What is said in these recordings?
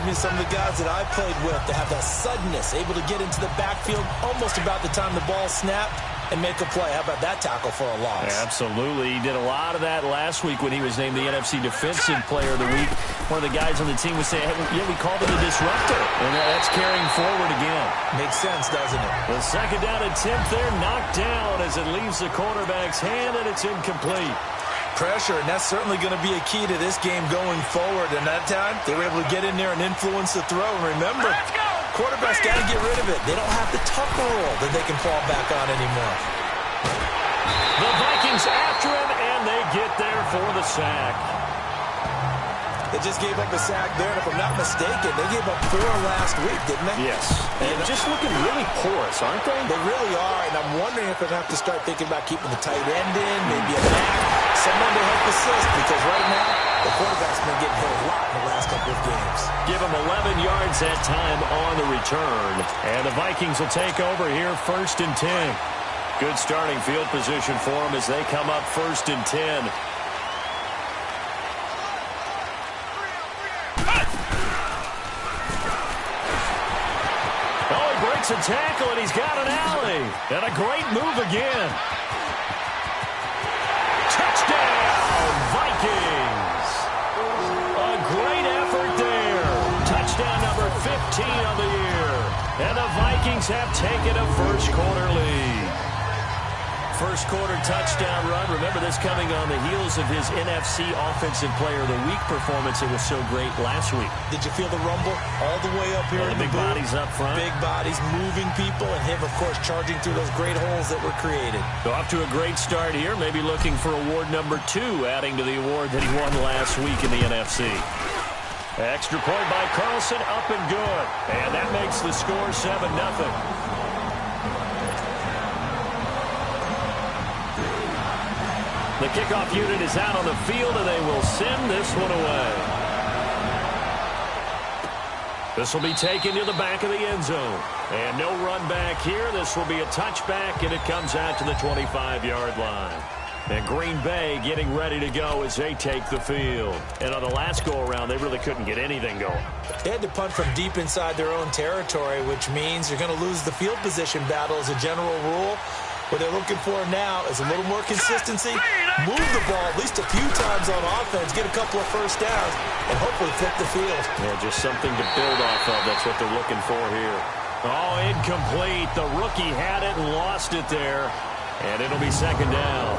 me of some of the guys that I played with that have that suddenness, able to get into the backfield almost about the time the ball snapped and make a play. How about that tackle for a loss? Absolutely. He did a lot of that last week when he was named the NFC Defensive Player of the Week. One of the guys on the team would say, hey, yeah, we called it a disruptor. And that's carrying forward again. Makes sense, doesn't it? The second down attempt there knocked down as it leaves the quarterback's hand, and it's incomplete. Pressure, and that's certainly going to be a key to this game going forward. And that time, they were able to get in there and influence the throw. And remember, quarterbacks got to get rid of it. They don't have the Tucker roll that they can fall back on anymore. The Vikings after him, and they get there for the sack. They just gave up a sack there, and if I'm not mistaken, they gave up 4 last week, didn't they? Yes. And just looking really porous, aren't they? They really are, and I'm wondering if they'll have to start thinking about keeping the tight end in, maybe a back, someone to help assist, because right now, the quarterback's been getting hit a lot in the last couple of games. Give him 11 yards that time on the return. And the Vikings will take over here 1st and 10. Good starting field position for them as they come up 1st and 10. Oh, he breaks a tackle, and he's got an alley. And a great move again. Touchdown, Vikings. A great effort there. Touchdown number 15 on the year. And the Vikings have taken a first-quarter lead. First-quarter touchdown run. Remember, this coming on the heels of his NFC Offensive Player of the Week performance. It was so great last week. Did you feel the rumble all the way up here? The big bodies up front. Big bodies moving people, and him, of course, charging through those great holes that were created. So off to a great start here. Maybe looking for award number 2, adding to the award that he won last week in the NFC. Extra point by Carlson, up and good. And that makes the score 7-0. The kickoff unit is out on the field, and they will send this one away. This will be taken to the back of the end zone. And no run back here. This will be a touchback, and it comes out to the 25-yard line. And Green Bay getting ready to go as they take the field. And on the last go-around, they really couldn't get anything going. They had to punt from deep inside their own territory, which means you're going to lose the field position battle as a general rule. What they're looking for now is a little more consistency, move the ball at least a few times on offense, get a couple of first downs, and hopefully flip the field. Yeah, just something to build off of. That's what they're looking for here. Oh, incomplete. The rookie had it and lost it there, and it'll be 2nd down.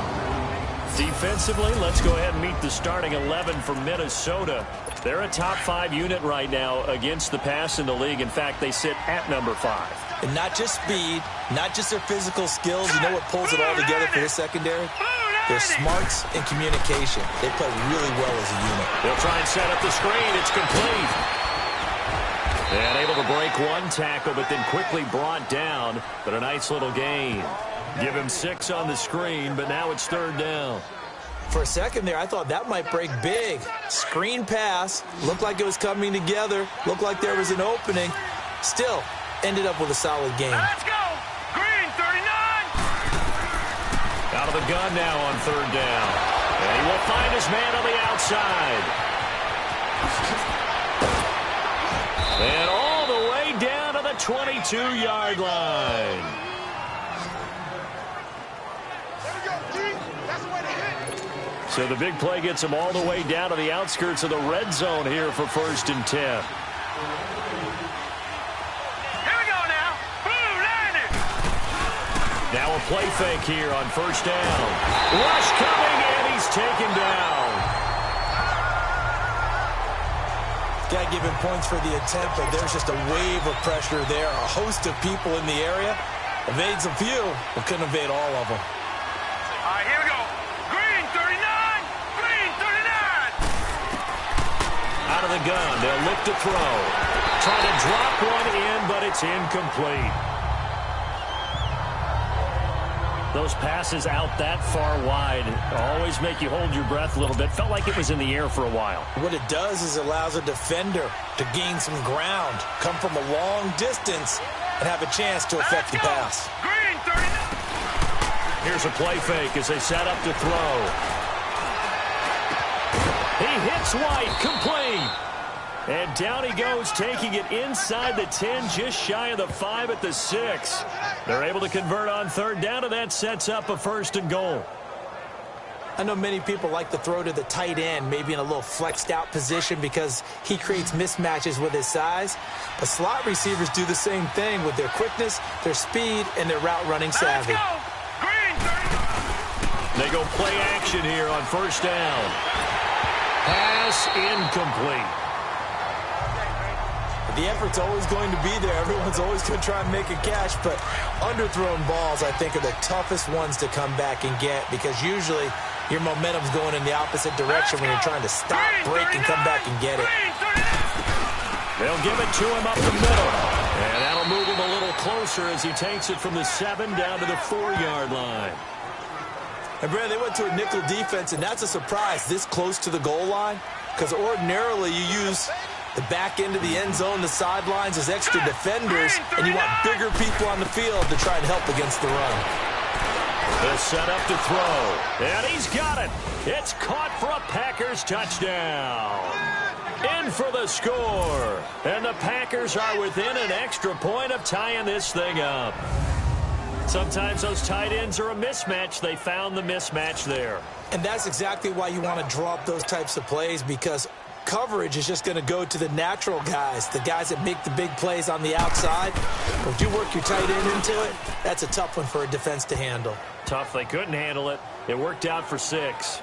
Defensively, let's go ahead and meet the starting 11 for Minnesota. They're a top 5 unit right now against the pass in the league. In fact, they sit at number 5. And not just speed, not just their physical skills. You know what pulls it all together for this secondary? Their smarts and communication. They play really well as a unit. They'll try and set up the screen. It's complete. And able to break one tackle, but then quickly brought down. But a nice little gain. Give him 6 on the screen, but now it's 3rd down. For a second there, I thought that might break big. Screen pass. Looked like it was coming together. Looked like there was an opening. Still, ended up with a solid game. Let's go! Green, 39! Out of the gun now on 3rd down. And he will find his man on the outside. And all the way down to the 22-yard line. So the big play gets him all the way down to the outskirts of the red zone here for 1st and 10. Now a play fake here on 1st down. Rush coming, and he's taken down. Got to give him points for the attempt, but there's just a wave of pressure there. A host of people in the area. Evades a few, but couldn't evade all of them. All right, here we go. Green, 39! Green, 39! Out of the gun, they'll look to throw. Trying to drop one in, but it's incomplete. Those passes out that far wide always make you hold your breath a little bit. Felt like it was in the air for a while. What it does is allows a defender to gain some ground, come from a long distance, and have a chance to affect the pass. Green, 39! Here's a play fake as they set up to throw. He hits White, complete. And down he goes, taking it inside the 10, just shy of the 5 at the 6. They're able to convert on third down, and that sets up a 1st and goal. I know many people like to throw to the tight end, maybe in a little flexed out position because he creates mismatches with his size. But slot receivers do the same thing with their quickness, their speed, and their route running savvy. They go play action here on 1st down. Pass incomplete. The effort's always going to be there. Everyone's always going to try and make a catch, but underthrown balls, I think, are the toughest ones to come back and get because usually your momentum's going in the opposite direction when you're trying to stop, break, and come back and get it. They'll give it to him up the middle. And that'll move him a little closer as he takes it from the 7 down to the 4-yard line. And, Brad, they went to a nickel defense, and that's a surprise this close to the goal line because ordinarily you use the back end of the end zone, the sidelines as extra defenders, and you want bigger people on the field to try and help against the run. The setup to throw, and he's got it. It's caught for a Packers touchdown. In for the score, and the Packers are within an extra point of tying this thing up. Sometimes those tight ends are a mismatch. They found the mismatch there. And that's exactly why you want to draw up those types of plays because coverage is just going to go to the natural guys, the guys that make the big plays on the outside. But if you work your tight end into it, that's a tough one for a defense to handle. Tough. They couldn't handle it. It worked out for 6.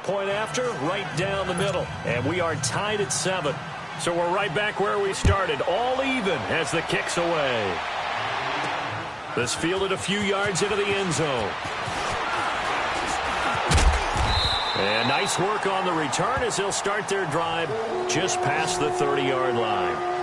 Point after, right down the middle. And we are tied at 7. So we're right back where we started, all even as the kick's away. This fielded a few yards into the end zone. And nice work on the return as they'll start their drive just past the 30-yard line.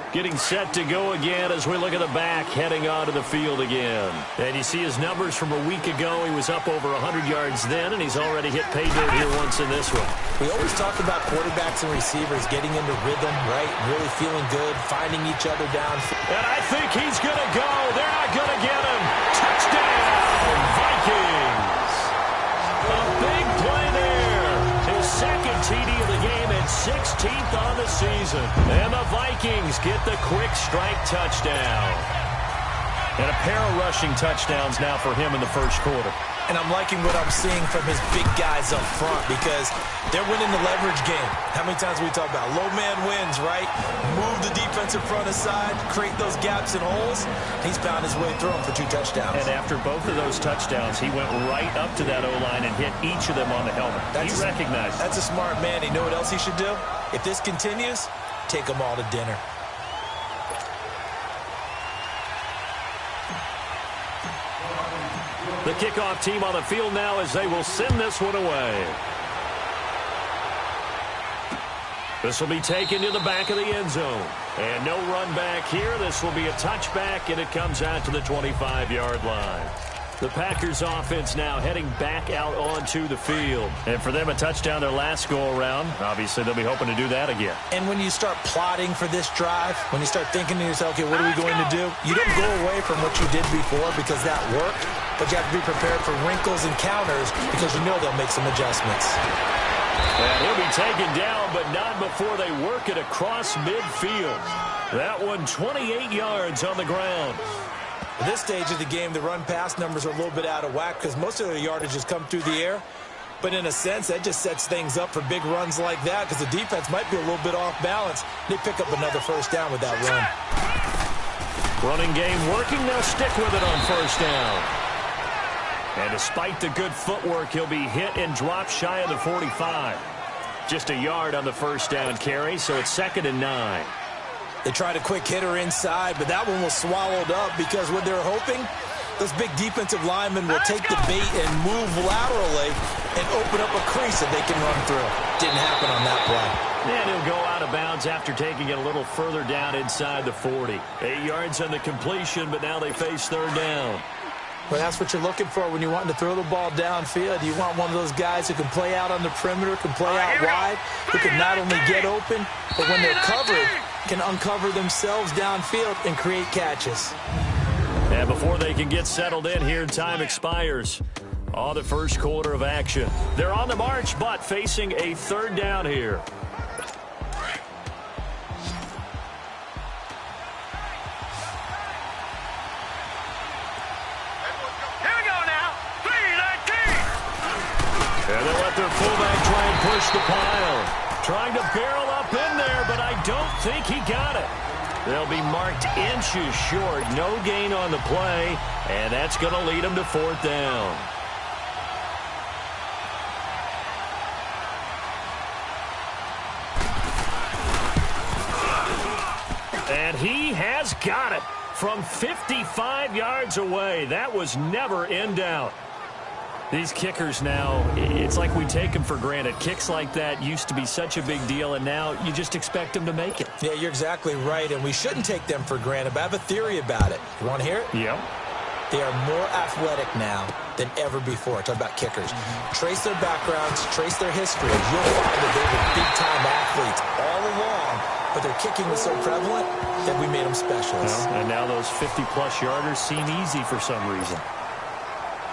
Getting set to go again as we look at the back, heading onto the field again. And you see his numbers from a week ago. He was up over 100 yards then, and he's already hit pay dirt here once in this one. We always talk about quarterbacks and receivers getting into rhythm, right? Really feeling good, finding each other down. And I think he's going to go. They're not going to get him. Touchdown, Vikings. A big play there. His second TD of the game and 16th on the season. And the Vikings get the quick strike touchdown. And a pair of rushing touchdowns now for him in the first quarter. And I'm liking what I'm seeing from his big guys up front because they're winning the leverage game. How many times we talk about low man wins, right? Move the defensive front aside, create those gaps and holes. He's found his way through them for 2 touchdowns. And after both of those touchdowns, he went right up to that O-line and hit each of them on the helmet. He recognized it. That's a smart man. You know what else he should do? If this continues, take them all to dinner. The kickoff team on the field now as they will send this one away. This will be taken to the back of the end zone. And no run back here. This will be a touchback, and it comes out to the 25-yard line. The Packers offense now heading back out onto the field. And for them, a touchdown their last go-around. Obviously, they'll be hoping to do that again. And when you start plotting for this drive, when you start thinking to yourself, okay, what are we going to do? You don't go away from what you did before because that worked, but you have to be prepared for wrinkles and counters because you know they'll make some adjustments. And he'll be taken down, but not before they work it across midfield. That one 28 yards on the ground. At this stage of the game, the run-pass numbers are a little bit out of whack because most of their yardage has come through the air. But in a sense, that just sets things up for big runs like that because the defense might be a little bit off balance. They pick up another first down with that run. Running game working. They'll stick with it on first down. And despite the good footwork, he'll be hit and dropped shy of the 45. Just a yard on the first down carry, so it's 2nd and 9. They tried a quick hitter inside, but that one was swallowed up because what they're hoping, those big defensive linemen will take the bait and move laterally and open up a crease that they can run through. Didn't happen on that play. And he'll go out of bounds after taking it a little further down inside the 40. 8 yards on the completion, but now they face third down. Well, that's what you're looking for when you're wanting to throw the ball downfield. You want one of those guys who can play out on the perimeter, can play out wide, who can not only get open, but when they're covered, can uncover themselves downfield and create catches. And before they can get settled in here, time expires. on the first quarter of action. They're on the march, but facing a third down here. Here we go now. 3-19. And they let their fullback try and push the pile. Trying to barrel up in there, but I don't think he got it. They'll be marked inches short. No gain on the play, and that's going to lead them to fourth down. And he has got it from 55 yards away. That was never in doubt. These kickers now, it's like we take them for granted. Kicks like that used to be such a big deal, and now you just expect them to make it. Yeah, you're exactly right, and we shouldn't take them for granted, but I have a theory about it. You want to hear it? Yeah. They are more athletic now than ever before. Talk about kickers. Trace their backgrounds, trace their history. You'll find that they were big-time athletes all along, but their kicking was so prevalent that we made them specialists. Well, and now those 50-plus yarders seem easy for some reason.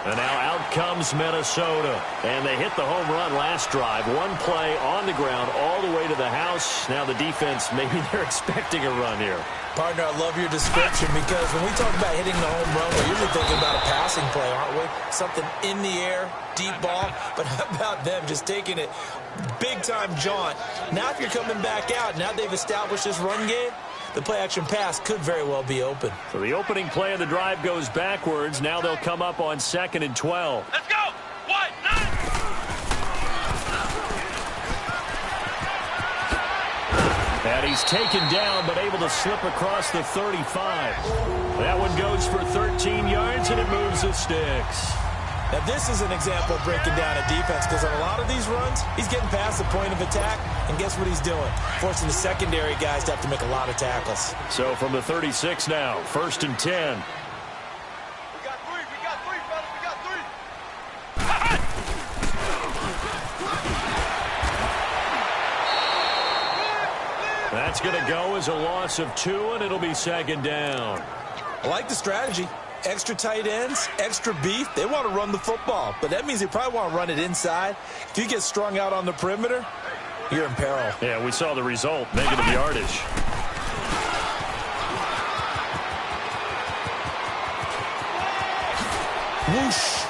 And now out comes Minnesota. And they hit the home run last drive. One play on the ground all the way to the house. Now the defense, maybe they're expecting a run here. Partner, I love your description because when we talk about hitting the home run, we're usually thinking about a passing play, aren't we? Something in the air, deep ball. But how about them just taking it big-time jaunt? Now if you're coming back out, now they've established this run game, the play-action pass could very well be open. So the opening play of the drive goes backwards. Now they'll come up on 2nd and 12. Let's go. 1-9. And he's taken down, but able to slip across the 35. That one goes for 13 yards, and it moves the sticks. Now, this is an example of breaking down a defense because on a lot of these runs, he's getting past the point of attack, and guess what he's doing? Forcing the secondary guys to have to make a lot of tackles. So from the 36 now, 1st and 10. We got three, fellas. We got three. That's going to go as a loss of 2, and it'll be 2nd down. I like the strategy. Extra tight ends, extra beef. They want to run the football, but that means they probably want to run it inside. If you get strung out on the perimeter, you're in peril. Yeah, we saw the result, negative yardage. Whoosh.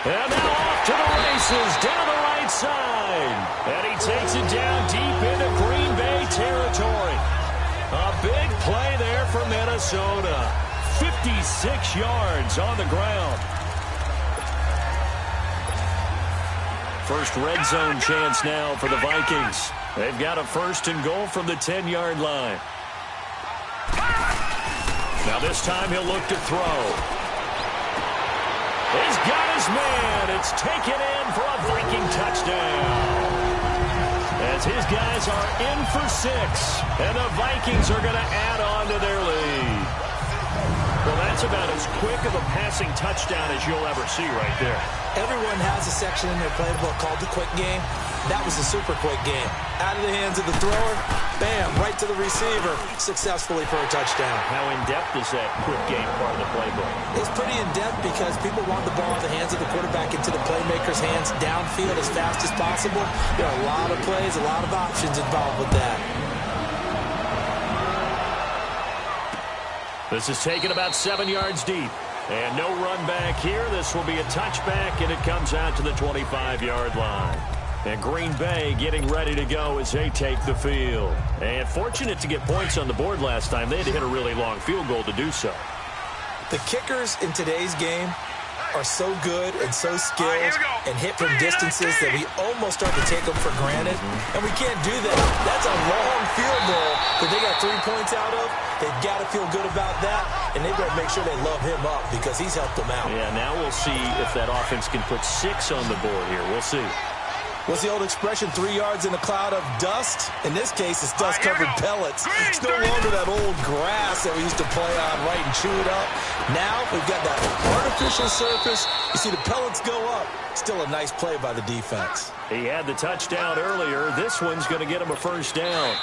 And now off to the races, down the right side. And he takes it down deep into Green Bay territory. A big play there for Minnesota. 56 yards on the ground. First red zone chance now for the Vikings. They've got a 1st and goal from the 10-yard line. Now this time he'll look to throw. He's got his man. It's taken in for a Viking touchdown. As his guys are in for 6. And the Vikings are going to add on to their lead. Well, that's about as quick of a passing touchdown as you'll ever see right there. Everyone has a section in their playbook called the quick game. That was a super quick game. Out of the hands of the thrower, bam, right to the receiver, successfully for a touchdown. How in-depth is that quick game part of the playbook? It's pretty in-depth because people want the ball in the hands of the quarterback into the playmaker's hands downfield as fast as possible. There are a lot of plays, a lot of options involved with that. This is taken about 7 yards deep. And no run back here. This will be a touchback, and it comes out to the 25-yard line. And Green Bay getting ready to go as they take the field. And fortunate to get points on the board last time. They had to hit a really long field goal to do so. The kickers in today's game are so good and so skilled and hit from distances that we almost start to take them for granted. And we can't do that. That's a long field goal that they got 3 points out of. They've got to feel good about that, and they better make sure they love him up because he's helped them out. Yeah, now we'll see if that offense can put 6 on the board here. We'll see. What's the old expression, 3 yards in a cloud of dust? In this case, it's dust-covered pellets. It's no longer that old grass that we used to play on, right, and chew it up. Now we've got that artificial surface. You see the pellets go up. Still a nice play by the defense. He had the touchdown earlier. This one's going to get him a 1st down.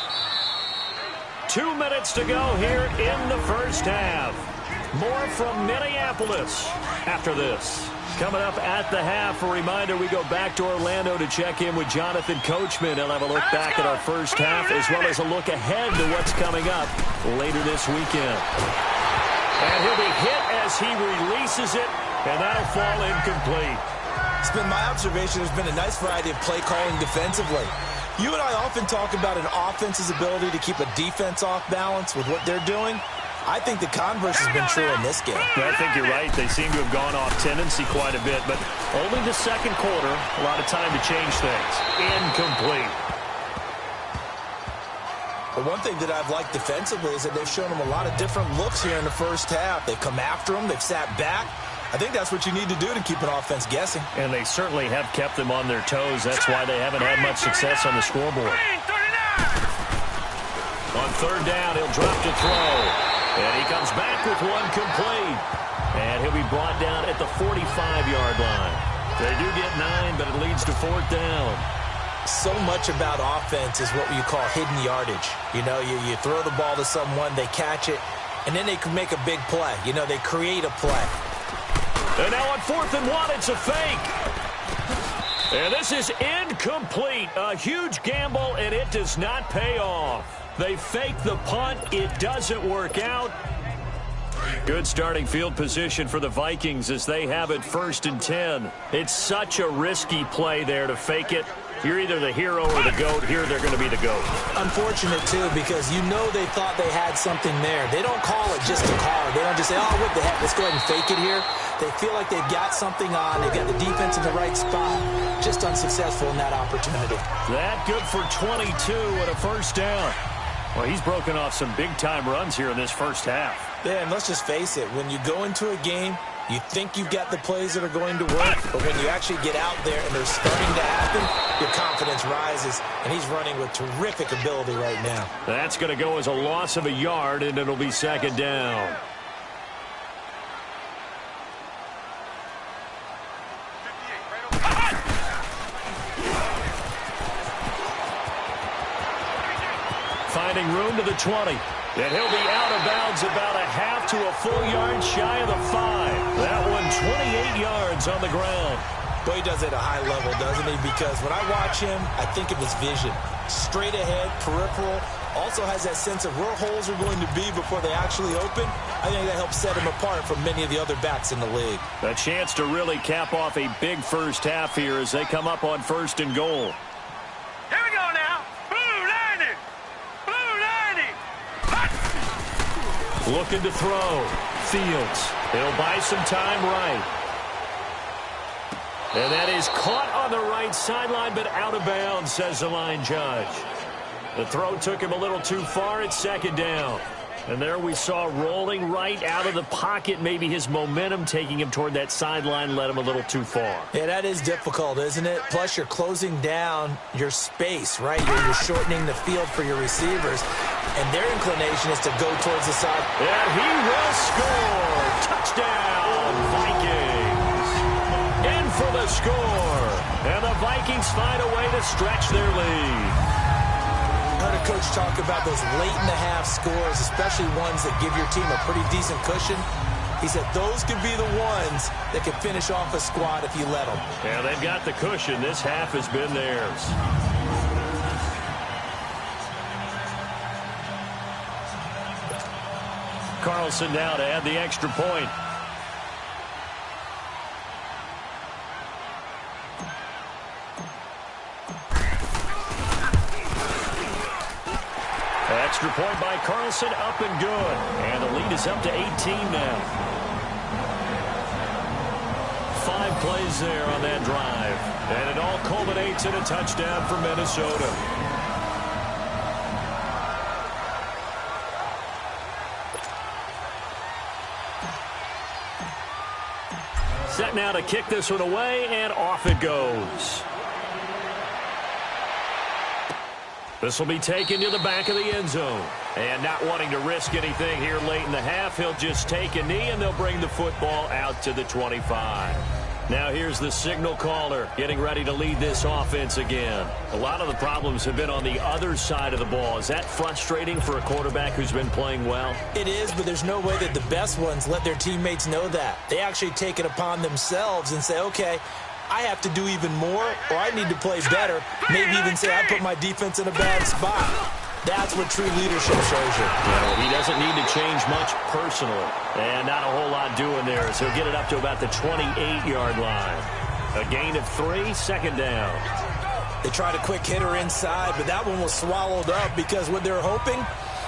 2 minutes to go here in the first half. More from Minneapolis after this. Coming up at the half, a reminder, we go back to Orlando to check in with Jonathan Coachman. He'll have a look back at our first half as well as a look ahead to what's coming up later this weekend. And he'll be hit as he releases it, and that'll fall incomplete. It's been my observation there's been a nice variety of play calling defensively. You and I often talk about an offense's ability to keep a defense off balance with what they're doing. I think the converse has been true in this game. I think you're right. They seem to have gone off tendency quite a bit, but only the second quarter, a lot of time to change things. Incomplete. But one thing that I've liked defensively is that they've shown them a lot of different looks here in the first half. They've come after them. They've sat back. I think that's what you need to do to keep an offense guessing. And they certainly have kept them on their toes. That's why they haven't had much success on the scoreboard. On third down, he'll drop to throw. And he comes back with one complete. And he'll be brought down at the 45-yard line. They do get 9, but it leads to fourth down. So much about offense is what you call hidden yardage. You know, you throw the ball to someone, they catch it, and then they can make a big play. You know, they create a play. And now on 4th and 1, it's a fake. And this is incomplete. A huge gamble, and it does not pay off. They fake the punt. It doesn't work out. Good starting field position for the Vikings as they have it 1st and 10. It's such a risky play there to fake it. You're either the hero or the GOAT. Here they're going to be the GOAT. Unfortunate, too, because you know they thought they had something there. They don't call it just to call it. They don't just say, oh, what the heck, let's go ahead and fake it here. They feel like they've got something on. They've got the defense in the right spot. Just unsuccessful in that opportunity. That good for 22 and a first down. Well, he's broken off some big-time runs here in this first half. Yeah, and let's just face it. When you go into a game, you think you've got the plays that are going to work, but when you actually get out there and they're starting to happen, your confidence rises, and he's running with terrific ability right now. That's going to go as a loss of a yard, and it'll be second down. Finding room to the 20. And he'll be out of bounds about a half to a full yard shy of the 5. That one 28 yards on the ground. Well, he does it at a high level, doesn't he? Because when I watch him, I think of his vision. Straight ahead, peripheral. Also has that sense of where holes are going to be before they actually open. I think that helps set him apart from many of the other backs in the league. A chance to really cap off a big first half here as they come up on 1st and goal. Here we go now. Blue 90. Blue 90. Looking to throw. Fields. He'll buy some time right. And that is caught on the right sideline, but out of bounds, says the line judge. The throw took him a little too far. It's second down. And there we saw rolling right out of the pocket. Maybe his momentum taking him toward that sideline led him a little too far. Yeah, that is difficult, isn't it? Plus, you're closing down your space, right? You're shortening the field for your receivers. And their inclination is to go towards the side. And he will score. Touchdown, Vikings. In for the score. And the Vikings find a way to stretch their lead. I heard a coach talk about those late-in-the-half scores, especially ones that give your team a pretty decent cushion. He said those could be the ones that can finish off a squad if you let them. Yeah, they've got the cushion. This half has been theirs. Carlson now to add the extra point. Extra point by Carlson, up and good. And the lead is up to 18 now. 5 plays there on that drive. And it all culminates in a touchdown for Minnesota. Set now to kick this one away, and off it goes. This will be taken to the back of the end zone. And not wanting to risk anything here late in the half, he'll just take a knee, and they'll bring the football out to the 25. Now here's the signal caller getting ready to lead this offense again. A lot of the problems have been on the other side of the ball. Is that frustrating for a quarterback who's been playing well? It is, but there's no way that the best ones let their teammates know that. They actually take it upon themselves and say, okay, I have to do even more, or I need to play better. Maybe even say I put my defense in a bad spot. That's what true leadership shows you. Yeah, well, he doesn't need to change much personally. And not a whole lot doing there as he'll get it up to about the 28-yard line. A gain of 3, second down. They tried a quick hitter inside, but that one was swallowed up because what they're hoping,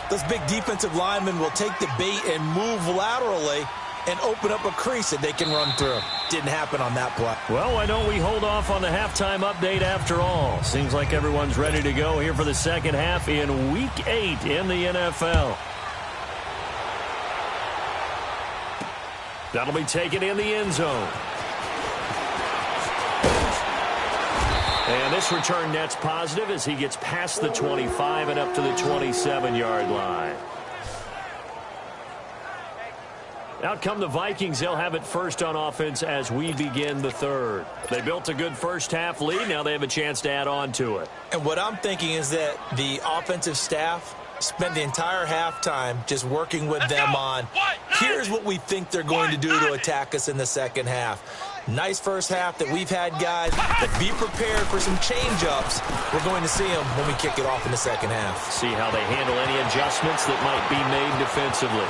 those big defensive linemen will take the bait and move laterally and open up a crease that they can run through. Didn't happen on that play. Well, why don't we hold off on the halftime update after all? Seems like everyone's ready to go here for the second half in Week 8 in the NFL. That'll be taken in the end zone. And this return net's positive as he gets past the 25 and up to the 27-yard line. Out come the Vikings. They'll have it first on offense as we begin the third. They built a good first-half lead. Now they have a chance to add on to it. And what I'm thinking is that the offensive staff spent the entire halftime just working with them on, here's what we think they're going to do to attack us in the second half. Nice first half that we've had, guys, but be prepared for some change-ups. We're going to see them when we kick it off in the second half. See how they handle any adjustments that might be made defensively.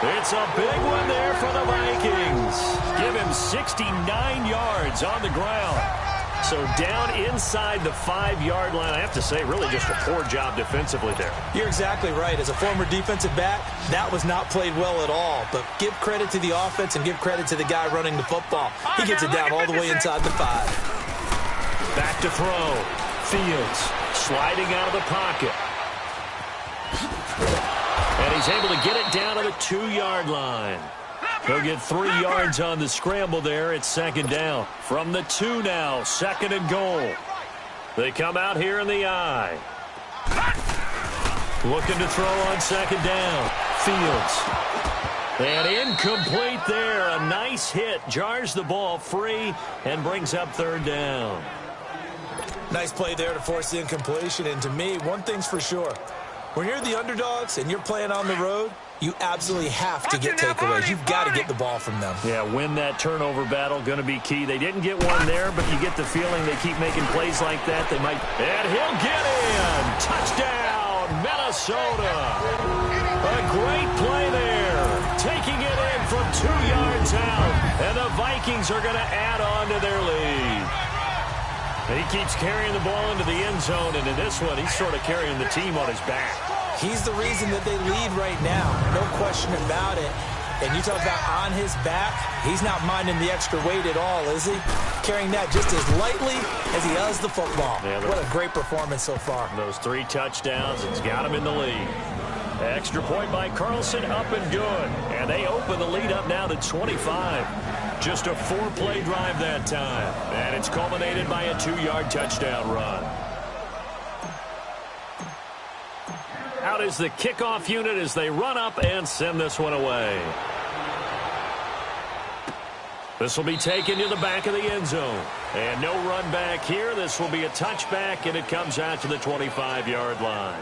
It's a big one there for the Vikings. Give him 69 yards on the ground. So down inside the 5-yard line. I have to say, really just a poor job defensively there. You're exactly right. As a former defensive back, that was not played well at all. But give credit to the offense and give credit to the guy running the football. He gets it down all the way inside the 5. Back to throw. Fields sliding out of the pocket. And he's able to get it down to the 2-yard line. He'll get 3 yards on the scramble there. It's second down. From the 2 now, second and goal. They come out here in the I. Looking to throw on second down. Fields. And incomplete there. A nice hit. Jars the ball free and brings up third down. Nice play there to force the incompletion. And to me, one thing's for sure. When you're the underdogs and you're playing on the road, you absolutely have to get takeaways. You've got to get the ball from them. Yeah, win that turnover battle, going to be key. They didn't get one there, but you get the feeling they keep making plays like that. They might. And he'll get in. Touchdown, Minnesota. A great play there. Taking it in from 2 yards out. And the Vikings are going to add on to their lead. He keeps carrying the ball into the end zone, and in this one, he's sort of carrying the team on his back. He's the reason that they lead right now. No question about it. And you talk about on his back, he's not minding the extra weight at all, is he? Carrying that just as lightly as he does the football. Yeah, what a great performance so far. Those 3 touchdowns, it's got him in the lead. Extra point by Carlson, up and good. And they open the lead up now to 25. Just a 4-play drive that time. And it's culminated by a 2-yard touchdown run. Out is the kickoff unit as they run up and send this one away. This will be taken to the back of the end zone. And no run back here. This will be a touchback, and it comes out to the 25-yard line.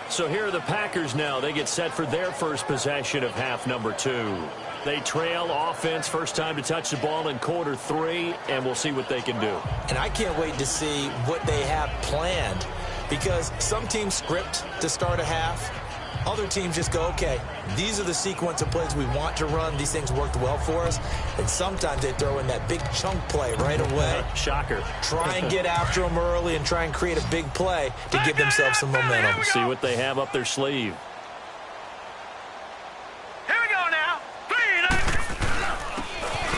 So here are the Packers now. They get set for their first possession of half number 2. They trail offense, first time to touch the ball in quarter 3, and we'll see what they can do. And I can't wait to see what they have planned, because some teams script to start a half. Other teams just go, okay, these are the sequence of plays we want to run. These things worked well for us. And sometimes they throw in that big chunk play right away. Shocker. Try and get after them early and try and create a big play to give themselves some momentum. See what they have up their sleeve.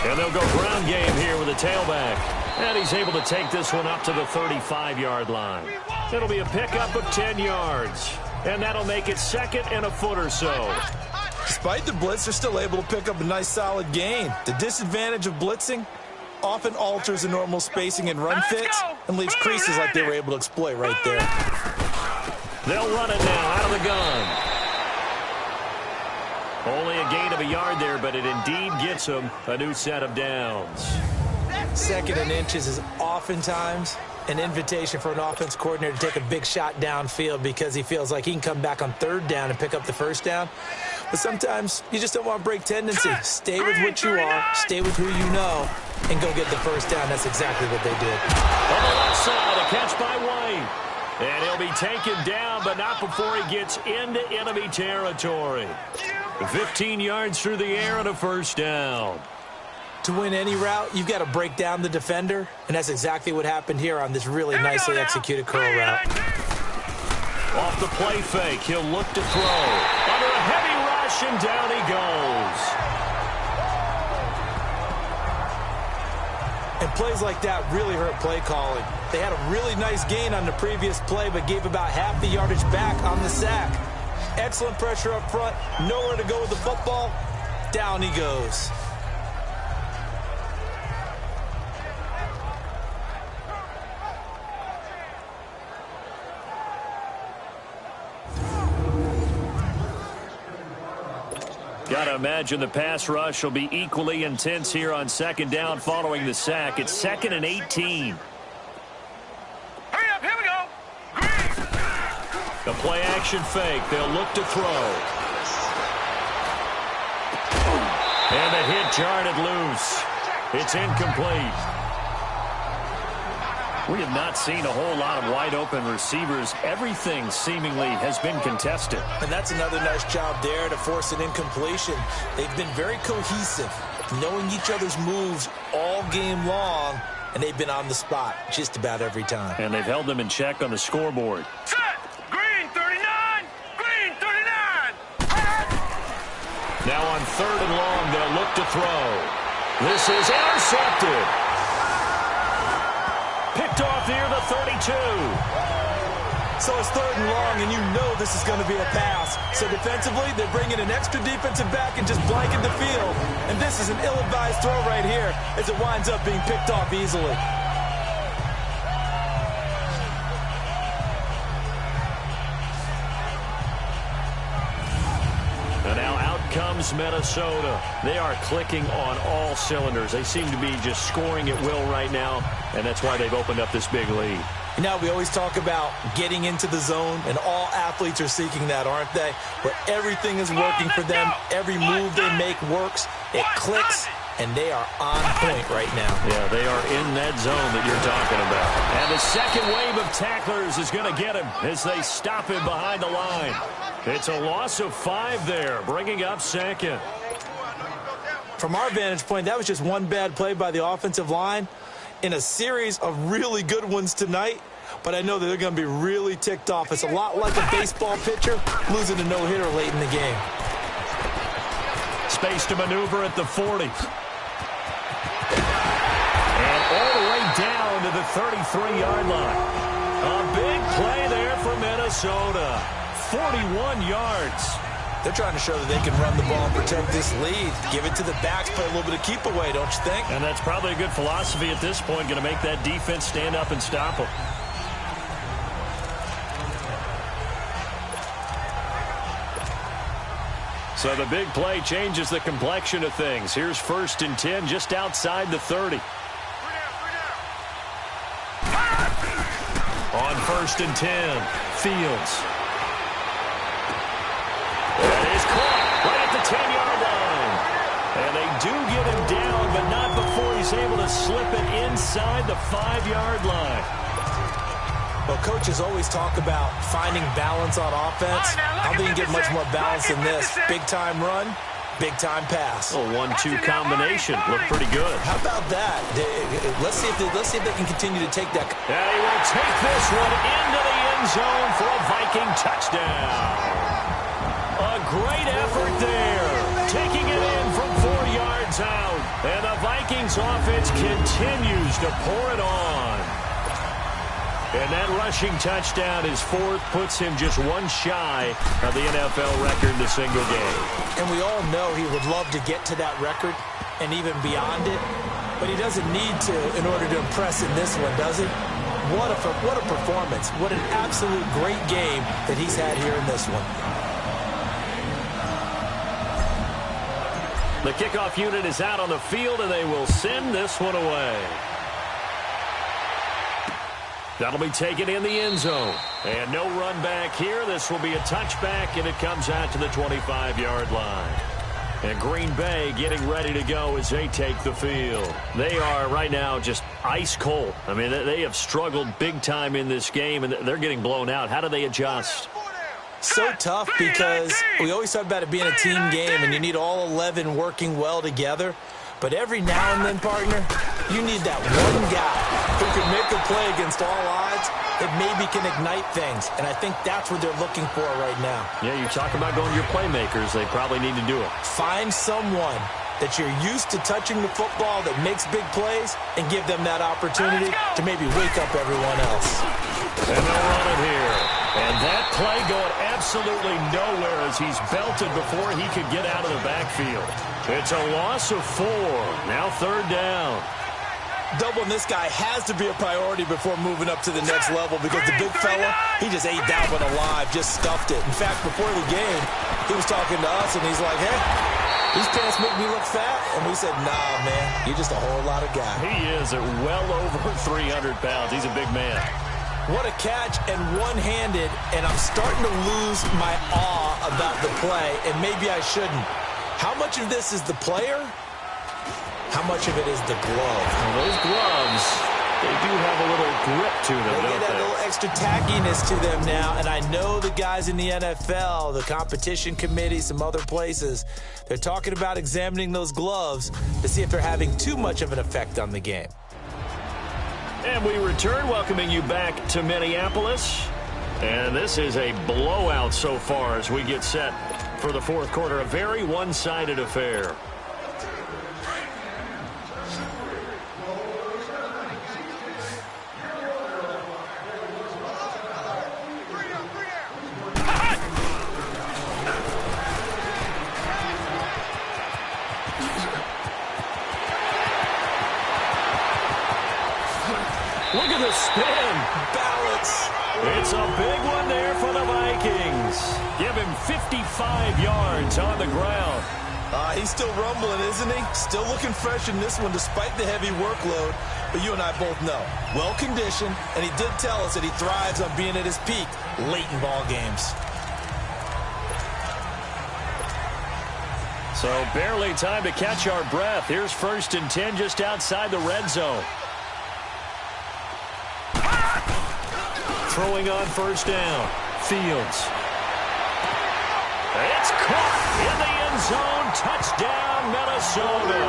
And they'll go ground game here with a tailback. And he's able to take this one up to the 35-yard line. It'll be a pickup of 10 yards. And that'll make it second and a foot or so. Despite the blitz, they're still able to pick up a nice solid gain. The disadvantage of blitzing often alters the normal spacing and run fits and leaves creases like they were able to exploit right there. They'll run it now out of the gun. Only a gain of a yard there, but it indeed gets them a new set of downs. 2nd and inches is oftentimes an invitation for an offense coordinator to take a big shot downfield because he feels like he can come back on 3rd down and pick up the 1st down. But sometimes you just don't want to break tendency. Stay with what you are, stay with who you know, and go get the 1st down. That's exactly what they did. On the left side, a catch by White. And he'll be taken down, but not before he gets into enemy territory. 15 yards through the air and a 1st down. To win any route, you've got to break down the defender, and that's exactly what happened here on this really nicely executed curl route. Off the play fake, he'll look to throw. Under a heavy rush, and down he goes. And plays like that really hurt play calling. They had a really nice gain on the previous play, but gave about half the yardage back on the sack. Excellent pressure up front, nowhere to go with the football. Down he goes. Got to imagine the pass rush will be equally intense here on 2nd down following the sack. It's 2nd and 18. Hurry up, here we go. The play action fake. They'll look to throw. And the hit jarred it loose. It's incomplete. We have not seen a whole lot of wide open receivers. Everything seemingly has been contested. And that's another nice job there to force an incompletion. They've been very cohesive, knowing each other's moves all game long, and they've been on the spot just about every time. And they've held them in check on the scoreboard. Set. Green 39. Green 39. Now on 3rd and long, they'll look to throw. This is intercepted. Picked off near the 32. So it's 3rd and long, and you know this is going to be a pass. So defensively, they're bringing an extra defensive back and just blanking the field. And this is an ill-advised throw right here as it winds up being picked off easily. And now out comes Minnesota. They are clicking on all cylinders. They seem to be just scoring at will right now, and that's why they've opened up this big lead. You know, we always talk about getting into the zone, and all athletes are seeking that, aren't they? Where everything is working for them, every move they make works, it clicks, and they are on point right now. Yeah, they are in that zone that you're talking about. And the second wave of tacklers is going to get him as they stop him behind the line. It's a loss of 5 there, bringing up 2nd. From our vantage point, that was just one bad play by the offensive line in a series of really good ones tonight, but I know that they're going to be really ticked off. It's a lot like a baseball pitcher losing a no-hitter late in the game. Space to maneuver at the 40. And all the way down to the 33-yard line. A big play there for Minnesota. 41 yards. They're trying to show that they can run the ball and protect this lead. Give it to the backs, play a little bit of keep away, don't you think? And that's probably a good philosophy at this point, going to make that defense stand up and stop them. So the big play changes the complexion of things. Here's 1st and 10 just outside the 30. On 1st and 10, Fields. That is caught right at the 10-yard line. And they do get him down, but not before he's able to slip it inside the 5-yard line. Well, coaches always talk about finding balance on offense. I don't think you can get much more balance than this. Big-time run, big-time pass. A 1-2 combination. Looked pretty good. How about that? Let's see if they can continue to take that. And he will take this one into the end zone for a Viking touchdown. A great effort there. Taking it in from 4 yards out. And the Vikings offense continues to pour it on. And that rushing touchdown, his 4th, puts him just one shy of the NFL record in a single game. And we all know he would love to get to that record and even beyond it. But he doesn't need to in order to impress in this one, does he? What a performance. What an absolute great game that he's had here in this one. The kickoff unit is out on the field, and they will send this one away. That'll be taken in the end zone. And no run back here. This will be a touchback, and it comes out to the 25-yard line. And Green Bay getting ready to go as they take the field. They are right now just ice cold. I mean, they have struggled big time in this game, and they're getting blown out. How do they adjust? So tough because we always talk about it being a team game, and you need all 11 working well together. But every now and then, partner, you need that one guy who can make a play against all odds that maybe can ignite things. And I think that's what they're looking for right now. Yeah, you talk about going to your playmakers. They probably need to do it. Find someone that you're used to touching the football that makes big plays and give them that opportunity to maybe wake up everyone else. And they'll run it here. And that play going absolutely nowhere as he's belted before he could get out of the backfield. It's a loss of 4. Now 3rd down. Doubling this guy has to be a priority before moving up to the next level because the big fella, he just ate that one alive, just stuffed it. In fact, before the game, he was talking to us, and he's like, hey, these pants make me look fat. And we said, nah, man, you're just a whole lot of guy. He is at well over 300 pounds. He's a big man. What a catch, and one-handed, and I'm starting to lose my awe about the play, and maybe I shouldn't. How much of this is the player? How much of it is the glove? Well, those gloves, they do have a little grip to them, they don't get they? a little extra tackiness to them now, and I know the guys in the NFL, the competition committee, some other places, they're talking about examining those gloves to see if they're having too much of an effect on the game. And we return, welcoming you back to Minneapolis. And this is a blowout so far as we get set for the 4th quarter. A very one-sided affair. Look at the spin. Balance. It's a big one there for the Vikings. Give him 55 yards on the ground. He's still rumbling, isn't he? Still looking fresh in this one despite the heavy workload. But you and I both know, well-conditioned, and he did tell us that he thrives on being at his peak late in ball games. So barely time to catch our breath. Here's 1st and 10 just outside the red zone. Throwing on 1st down. Fields. It's caught in the end zone. Touchdown, Minnesota.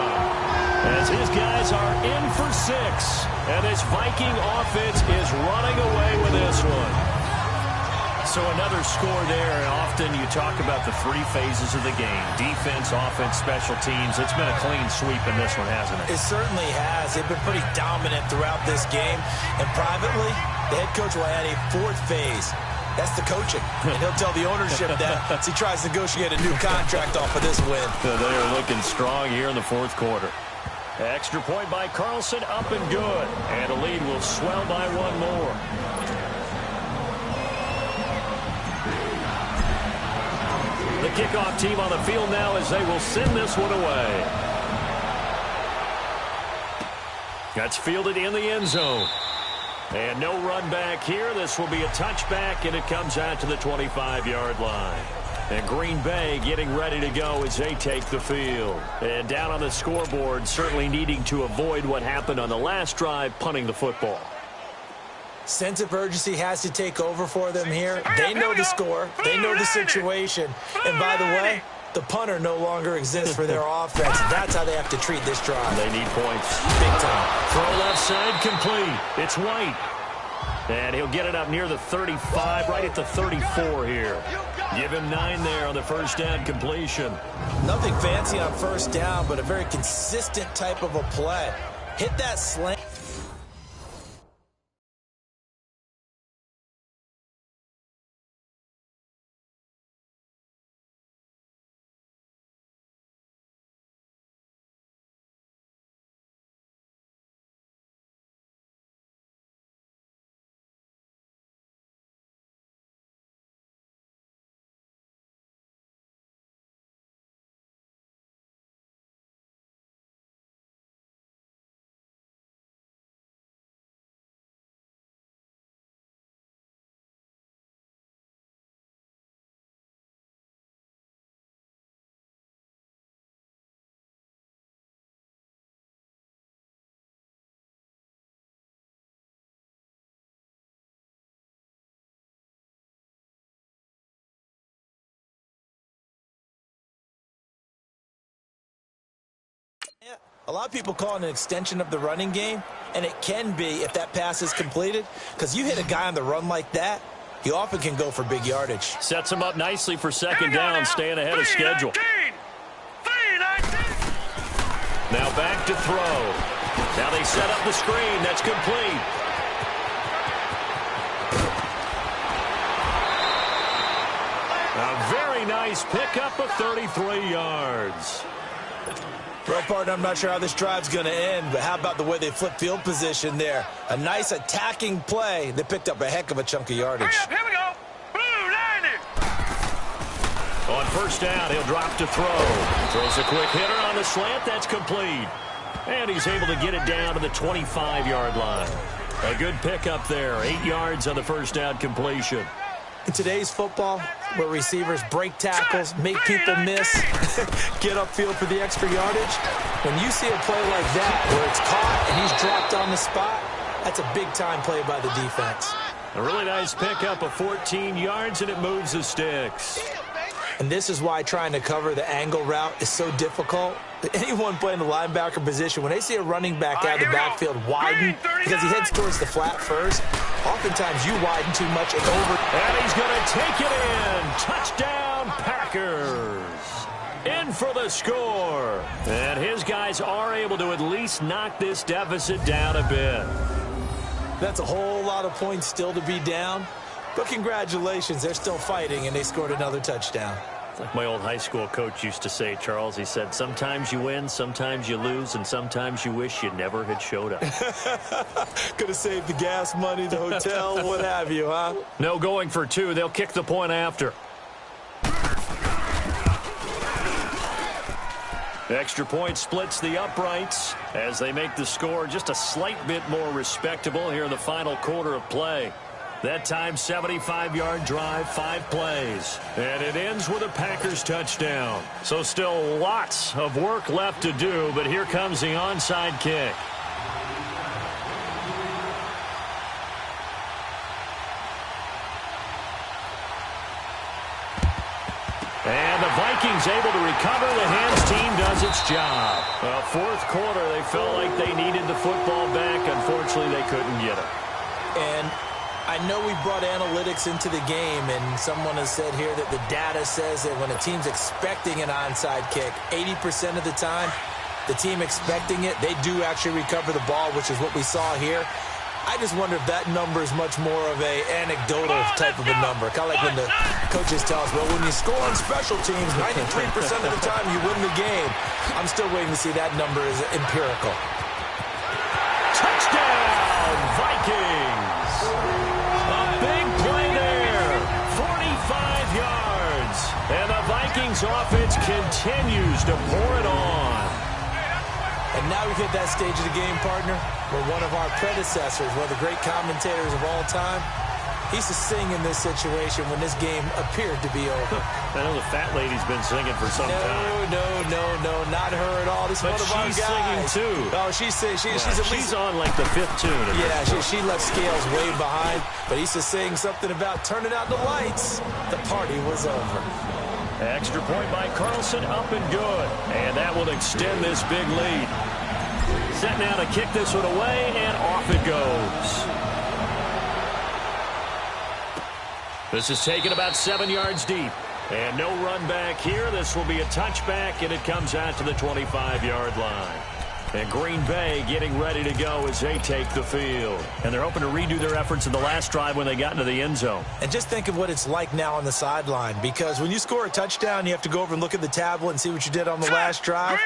As his guys are in for 6. And this Viking offense is running away with this one. So another score there. And often you talk about the 3 phases of the game. Defense, offense, special teams. It's been a clean sweep in this one, hasn't it? It certainly has. They've been pretty dominant throughout this game. And privately, the head coach will add a 4th phase. That's the coaching. And he'll tell the ownership that as he tries to negotiate a new contract off of this win. They are looking strong here in the 4th quarter. Extra point by Carlson, up and good. And a lead will swell by 1 more. The kickoff team on the field now as they will send this one away. That's fielded in the end zone. And no run back here. This will be a touchback, and it comes out to the 25-yard line. And Green Bay getting ready to go as they take the field. And down on the scoreboard, certainly needing to avoid what happened on the last drive, punting the football. Sense of urgency has to take over for them here. They know the score. They know the situation. And by the way, the punter no longer exists for their offense. That's how they have to treat this drive. They need points. Big time. Throw left side complete. It's White. And he'll get it up near the 35, right at the 34 here. Give him 9 there on the 1st down completion. Nothing fancy on 1st down, but a very consistent type of a play. Hit that slant. Yeah, a lot of people call it an extension of the running game, and it can be if that pass is completed, because you hit a guy on the run like that, he often can go for big yardage. Sets him up nicely for second down, staying ahead of schedule. Now back to throw. Now they set up the screen. That's complete. A very nice pickup of 33 yards. Well, partner, I'm not sure how this drive's going to end, but how about the way they flip field position there? A nice attacking play. They picked up a heck of a chunk of yardage. Here we go. Blue 90. On first down, he'll drop to throw. Throws a quick hitter on the slant. That's complete. And he's able to get it down to the 25-yard line. A good pickup there. 8 yards on the first down completion. In today's football, where receivers break tackles, make people miss, get upfield for the extra yardage, when you see a play like that where it's caught and he's dropped on the spot, that's a big-time play by the defense. A really nice pickup of 14 yards, and it moves the sticks. And this is why trying to cover the angle route is so difficult. Anyone playing the linebacker position, when they see a running back out of the backfield widen because he heads towards the flat first, oftentimes you widen too much and over. And he's going to take it in. Touchdown, Packers. In for the score. And his guys are able to at least knock this deficit down a bit. That's a whole lot of points still to be down. But congratulations, they're still fighting, and they scored another touchdown. Like my old high school coach used to say, Charles, he said, sometimes you win, sometimes you lose, and sometimes you wish you never had showed up. Could have saved the gas money, the hotel, what have you, huh? No going for two. They'll kick the point after. Extra point splits the uprights as they make the score just a slight bit more respectable here in the final quarter of play. That time, 75-yard drive, 5 plays. And it ends with a Packers touchdown. So still lots of work left to do, but here comes the onside kick. And the Vikings able to recover. The hands team does its job. Well, fourth quarter, they felt like they needed the football back. Unfortunately, they couldn't get it. And I know we brought analytics into the game, and someone has said here that the data says that when a team's expecting an onside kick, 80% of the time, the team expecting it, they do actually recover the ball, which is what we saw here. I just wonder if that number is much more of a anecdotal type of a number. Kind of like when the coaches tell us, well, when you score on special teams, 93% of the time you win the game. I'm still waiting to see that number is empirical. Touchdown, Vikings! A big play there, 45 yards. And the Vikings offense continues to pour it on. And now we hit that stage of the game, partner, where one of our predecessors, one of the great commentators of all time, he used to sing in this situation when this game appeared to be over. I know the fat lady's been singing for some time. No, not her at all. This is one of our guys. But she's singing too. Oh, she's at least on like the 5th tune. Yeah, she left Scales way behind, but he used to sing something about turning out the lights. The party was over. Extra point by Carlson, up and good. And that will extend this big lead. Set now to kick this one away, and off it goes. This is taken about 7 yards deep. And no run back here. This will be a touchback, and it comes out to the 25-yard line. And Green Bay getting ready to go as they take the field. And they're hoping to redo their efforts in the last drive when they got into the end zone. And just think of what it's like now on the sideline, because when you score a touchdown, you have to go over and look at the tablet and see what you did on the last drive.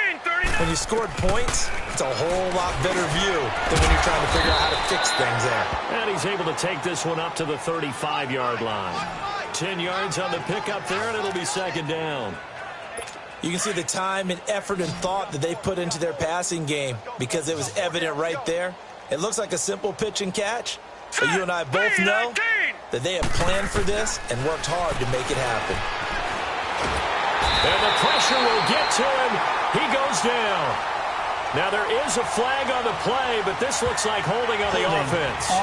When you scored points, it's a whole lot better view than when you're trying to figure out how to fix things there. And he's able to take this one up to the 35-yard line. 10 yards on the pickup there, and it'll be second down. You can see the time and effort and thought that they put into their passing game because it was evident right there. It looks like a simple pitch and catch, but you and I both know that they have planned for this and worked hard to make it happen. And the pressure will get to him. He goes down. Now there is a flag on the play, but this looks like holding on the offense.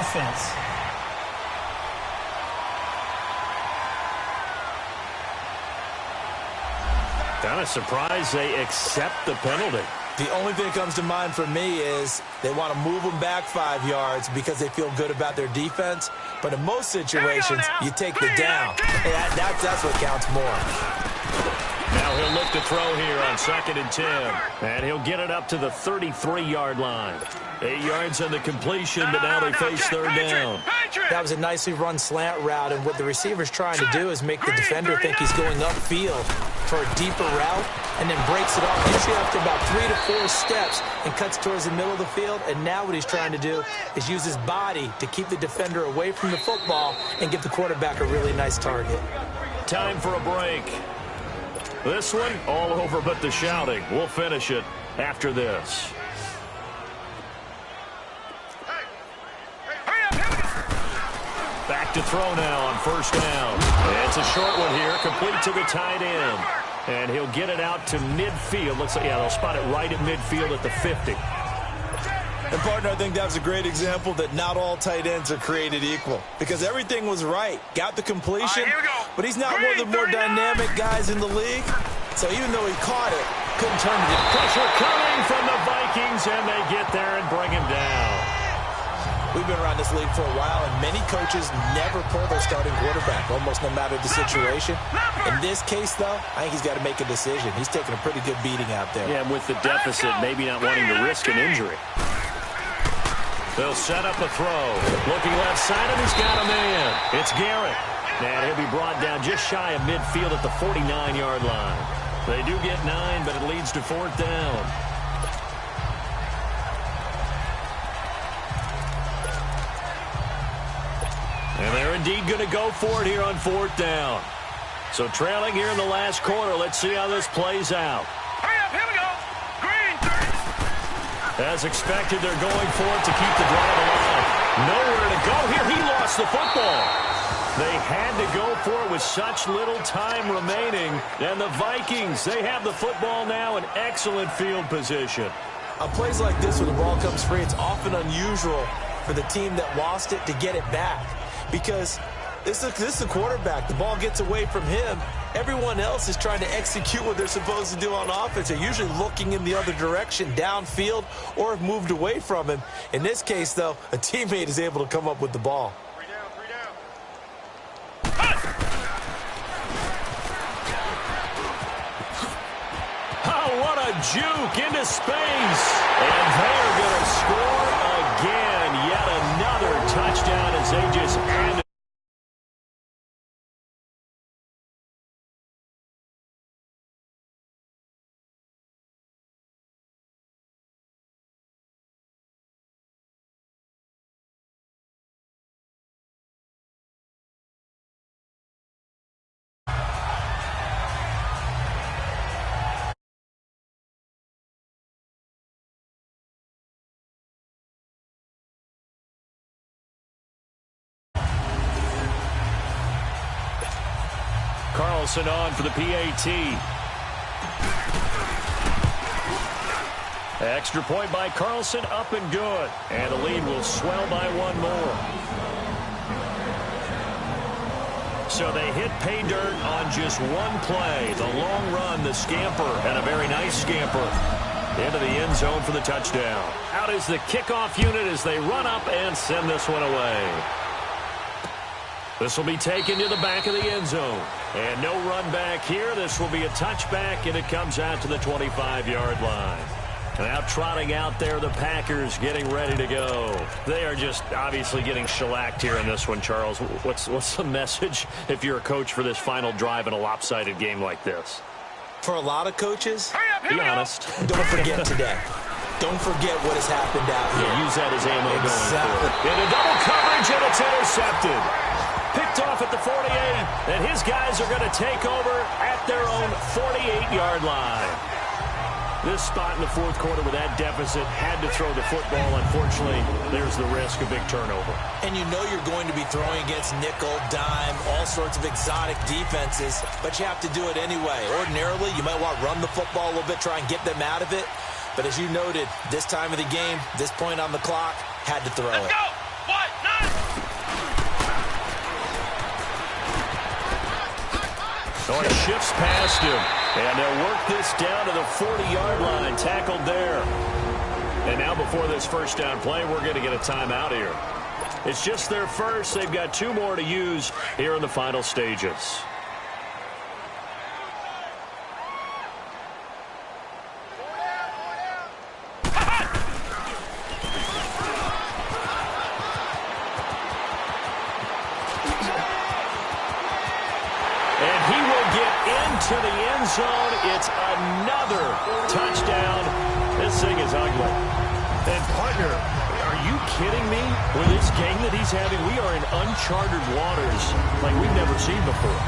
Kind of surprised they accept the penalty. The only thing that comes to mind for me is they want to move them back 5 yards because they feel good about their defense. But in most situations, you take the down. That's what counts more. Now he'll look to throw here on 2nd and 10. And he'll get it up to the 33-yard line. 8 yards on the completion, but now they face 3rd down. That was a nicely run slant route, and what the receiver's trying to do is make the defender think he's going upfield for a deeper route, and then breaks it off usually after about 3 to 4 steps and cuts towards the middle of the field. And now what he's trying to do is use his body to keep the defender away from the football and give the quarterback a really nice target. Time for a break. This one, all over but the shouting. We'll finish it after this. Back to throw now on 1st down. It's a short one here, complete to the tight end. And he'll get it out to midfield. Looks like, yeah, they'll spot it right at midfield at the 50. And, partner, I think that was a great example that not all tight ends are created equal. Because everything was right. Got the completion, but he's not one of the more dynamic guys in the league. So even though he caught it, couldn't turn it in. Pressure coming from the Vikings, and they get there and bring him down. We've been around this league for a while, and many coaches never pull their starting quarterback, almost no matter the situation. In this case, though, I think he's got to make a decision. He's taking a pretty good beating out there. Yeah, with the deficit, maybe not wanting to risk an injury. They'll set up a throw. Looking left side, and he's got a man. It's Garrett. And he'll be brought down just shy of midfield at the 49-yard line. They do get 9, but it leads to 4th down. And they're indeed going to go for it here on 4th down. So trailing here in the last quarter. Let's see how this plays out. Hurry up, here we go. Green, 30. As expected, they're going for it to keep the drive alive. Nowhere to go here. He lost the football. They had to go for it with such little time remaining. And the Vikings, they have the football now in excellent field position. On plays like this where the ball comes free, it's often unusual for the team that lost it to get it back. Because this is a quarterback. The ball gets away from him. Everyone else is trying to execute what they're supposed to do on offense. They're usually looking in the other direction, downfield, or have moved away from him. In this case, though, a teammate is able to come up with the ball. 3 down. Oh, what a juke into space. And they're going to score again. Yet another touchdown as they just added. Carlson on for the PAT. Extra point by Carlson, up and good. And the lead will swell by 1 more. So they hit pay dirt on just 1 play. The long run, the scamper, and a very nice scamper into the end zone for the touchdown. Out is the kickoff unit as they run up and send this one away. This will be taken to the back of the end zone. And no run back here. This will be a touchback, and it comes out to the 25-yard line. Now trotting out there, the Packers getting ready to go. They are just obviously getting shellacked here in this one, Charles. What's the message if you're a coach for this final drive in a lopsided game like this? For a lot of coaches, be honest. Don't forget today. Don't forget what has happened out here. Yeah, use that as ammo exactly. going forward. In a double coverage, and it's intercepted. Picked off at the 48, and his guys are going to take over at their own 48-yard line. This spot in the 4th quarter with that deficit had to throw the football. Unfortunately, there's the risk of big turnover. And you know you're going to be throwing against nickel, dime, all sorts of exotic defenses, but you have to do it anyway. Ordinarily, you might want to run the football a little bit, try and get them out of it. But as you noted, this time of the game, this point on the clock, had to throw it. Let's go! What? None! So he shifts past him. And they'll work this down to the 40-yard line, tackled there. And now before this first down play, we're going to get a timeout here. It's just their first. They've got 2 more to use here in the final stages. To the end zone. It's another touchdown. This thing is ugly. And partner, are you kidding me? With this game that he's having, we are in uncharted waters like we've never seen before.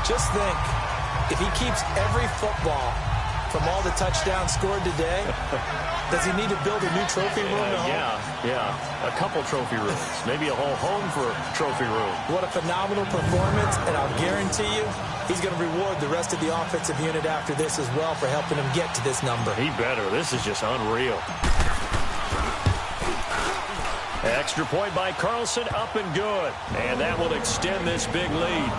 Just think, if he keeps every football from all the touchdowns scored today, does he need to build a new trophy room? Yeah. A couple trophy rooms. Maybe a whole home for a trophy room. What a phenomenal performance, and I'll guarantee you he's going to reward the rest of the offensive unit after this as well for helping him get to this number. He better. This is just unreal. Extra point by Carlson, up and good. And that will extend this big lead.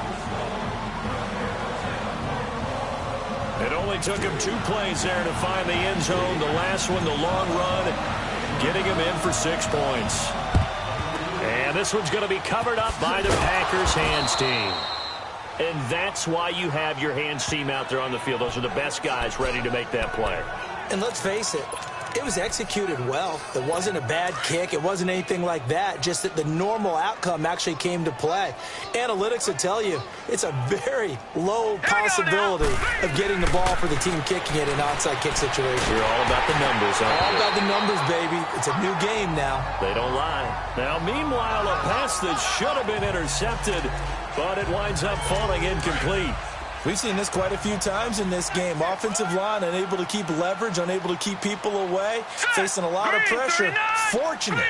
It only took him 2 plays there to find the end zone. The last one, the long run, getting him in for 6 points. And this one's going to be covered up by the Packers hands team. And that's why you have your hands team out there on the field. Those are the best guys ready to make that play. And let's face it, it was executed well. It wasn't a bad kick. It wasn't anything like that. Just that the normal outcome actually came to play. Analytics will tell you it's a very low possibility of getting the ball for the team kicking it in an onside kick situation. You're all about the numbers, aren't you? All about the numbers, baby. It's a new game now. They don't lie. Now, meanwhile, a pass that should have been intercepted, but it winds up falling incomplete. We've seen this quite a few times in this game. Offensive line unable to keep leverage, unable to keep people away, facing a lot of pressure. Fortunate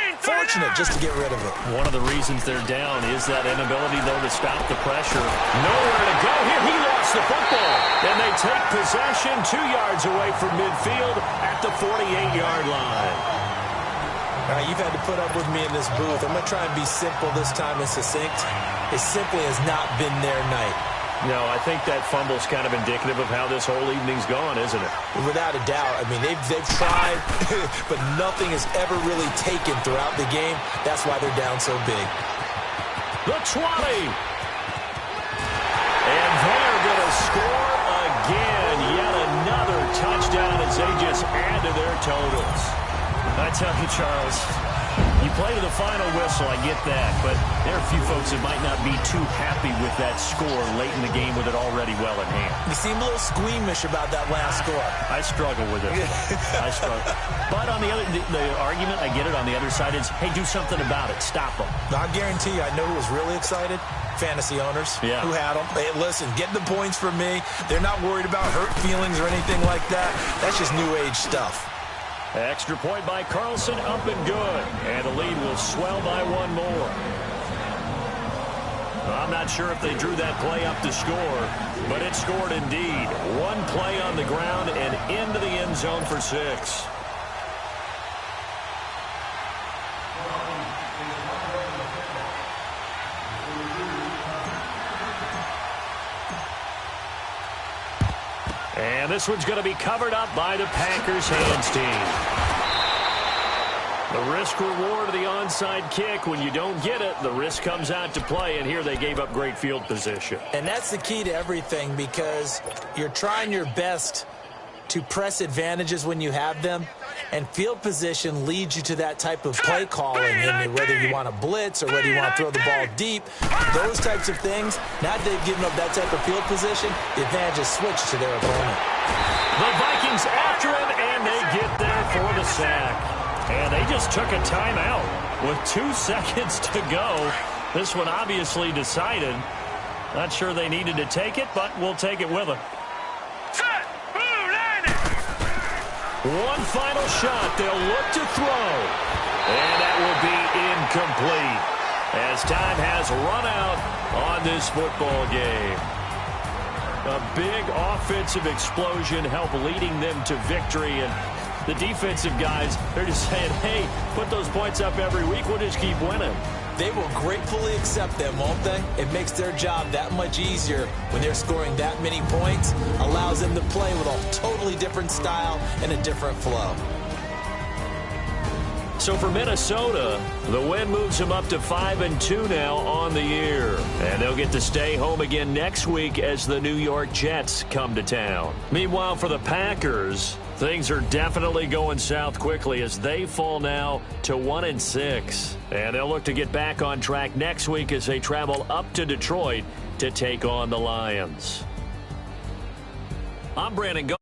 just to get rid of it. One of the reasons they're down is that inability, though, to stop the pressure. Nowhere to go here. He lost the football. And they take possession 2 yards away from midfield at the 48-yard line. All right, you've had to put up with me in this booth. I'm going to try and be simple this time and succinct. It simply has not been their night. No, I think that fumble's kind of indicative of how this whole evening's gone, isn't it? Without a doubt. I mean, they've tried, but nothing has ever really taken throughout the game. That's why they're down so big. The 20. And they're going to score again. Yet another touchdown as they just add to their totals. I tell you, Charles, you play to the final whistle, I get that, but there are a few folks that might not be too happy with that score late in the game with it already well in hand. You seem a little squeamish about that last score. I struggle with it. I struggle. But on the argument, I get it, on the other side is, hey, do something about it. Stop them. I guarantee you, I know who was really excited. Fantasy owners who had them. Hey, listen, get the points from me. They're not worried about hurt feelings or anything like that. That's just new age stuff. Extra point by Carlson, up and good. And the lead will swell by 1 more. I'm not sure if they drew that play up to score, but it scored indeed. 1 play on the ground and into the end zone for 6. And this one's going to be covered up by the Packers hands team. The risk reward of the onside kick. When you don't get it, the risk comes out to play, and here they gave up great field position. And that's the key to everything, because you're trying your best to press advantages when you have them, and field position leads you to that type of play calling, and whether you want to blitz or whether you want to throw the ball deep, those types of things. Now that they've given up that type of field position, the advantage is switched to their opponent. The Vikings after him, and they get there for the sack. And they just took a timeout with 2 seconds to go. This one obviously decided. Not sure they needed to take it, but we'll take it with them. One final shot. They'll look to throw. And that will be incomplete as time has run out on this football game. A big offensive explosion helped leading them to victory. And the defensive guys, they're just saying, hey, put those points up every week. We'll just keep winning. They will gratefully accept them, won't they? It makes their job that much easier when they're scoring that many points, allows them to play with a totally different style and a different flow. So for Minnesota, the win moves them up to 5-2 now on the year. And they'll get to stay home again next week as the New York Jets come to town. Meanwhile, for the Packers, things are definitely going south quickly as they fall now to 1-6. And they'll look to get back on track next week as they travel up to Detroit to take on the Lions. I'm Brandon Go.